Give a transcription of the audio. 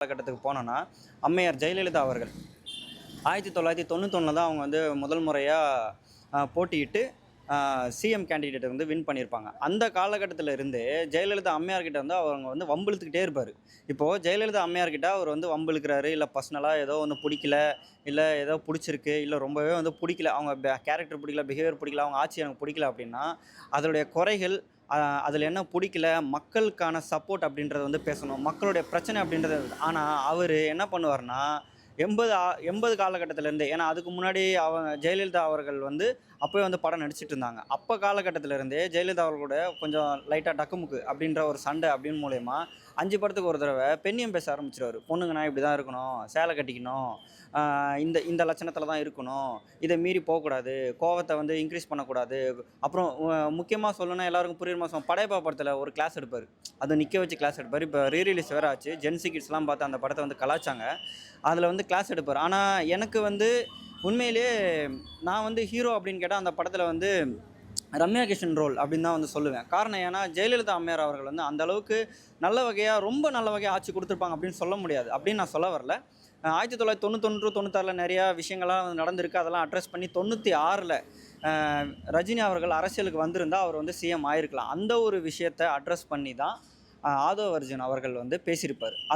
காலகட்டத்துக்கு போனோன்னா, அம்மையார் ஜெயலலிதா அவர்கள் 1991 தான் அவங்க வந்து முதல் முறையாக போட்டியிட்டு சிஎம் கேண்டிடேட் வந்து வின் பண்ணியிருப்பாங்க. அந்த காலகட்டத்தில இருந்தே ஜெயலலிதா அம்மையார்கிட்ட வந்து அவங்க வந்து வம்பிழுத்துக்கிட்டே இருப்பாரு. இப்போது ஜெயலலிதா அம்மையார்கிட்ட அவர் வந்து வம்பிழுக்கிறாரு, இல்ல பர்சனலா ஏதோ ஒண்ணு புடிக்கல, இல்ல ஏதோ புடிச்சிருக்கு, இல்ல ரொம்பவே வந்து புடிக்கல, அவங்க கேரக்டர் புடிக்கல, பிஹேவியர் புடிக்கல, அவங்க ஆட்சி எனக்கு புடிக்கல அப்படின்னா, அதோடைய குறைகள், அதில என்ன புடிக்கல, மக்களுக்கான சப்போர்ட் அப்படின்றத வந்து பேசணும். மக்களுடைய பிரச்சனை அப்படின்றது. ஆனா, அவரு என்ன பண்ணுவாருன்னா, 80 காலகட்டத்திலேருந்தே, ஏன்னா அதுக்கு முன்னாடி அவங்க ஜெயலலிதா அவர்கள் வந்து அப்பவே வந்து படம் நடிச்சிட்டு இருந்தாங்க. அப்ப காலகட்டத்தில இருந்தே ஜெயலலிதா அவர்களோட கொஞ்சம் லைட்டா டக்குமுக்கு அப்படின்ற ஒரு சண்டை அப்படின்னு மூலியமா 5 படத்துக்கு ஒரு தடவ பெண்ணியம் பேச ஆரம்பிச்சுருவாரு. பொண்ணுங்கன்னா இப்படி தான் இருக்கணும், சேலை கட்டிக்கணும், இந்த இந்த லட்சணத்தில தான் இருக்கணும், இத மீறி போக்கூடாது, கோவத்த வந்து இன்க்ரீஸ் பண்ணக்கூடாது. அப்புறம் முக்கியமா சொல்லணும்னா எல்லாருக்கும் புரியுற மாரி படையப்பா படத்தில ஒரு கிளாஸ் எடுப்பாரு. அதுவும் நிக்க வச்சு கிளாஸ் எடுப்பாரு. இப்ப ரிலீஸ் வேற ஆச்சு. ஜென்ஸி கிட்ஸ்லாம் பார்த்து அந்த படத்த வந்து கலாய்ச்சாங்க. அதில வந்து கிளாஸ் எடுப்பாரு. ஆனா எனக்கு வந்து உண்மையிலேயே நான் வந்து ஹீரோ அப்படின்னு கேட்டா அந்த படத்தில வந்து ரம்யா கிருஷ்ணன் ரோல் அப்படின்னு தான் வந்து சொல்லுவேன். காரணம் ஏன்னா, ஜெயலலிதா அம்மையார் அவர்கள் வந்து அந்த அளவுக்கு நல்ல வகையா, ரொம்ப நல்ல வகையா ஆட்சி குடுத்துருப்பாங்க அப்படின்னு சொல்ல முடியாது. அப்படின்னு நான் சொல்ல வரல. 1991, 96ல நெறையா விஷயங்கள்லாம் வந்து நடந்திருக்கு. அதெல்லாம் அட்ரஸ் பண்ணி 96ல அ ரஜினி அவர்கள் அரசியலுக்கு வந்திருந்தா, அவர் வந்து சிஎம் ஆயிருக்கலாம். அந்த ஒரு விஷயத்த அட்ரஸ் பண்ணி தான் ஆதவ அர்ஜுன் அவர்கள் வந்து பேசியிருப்பாரு.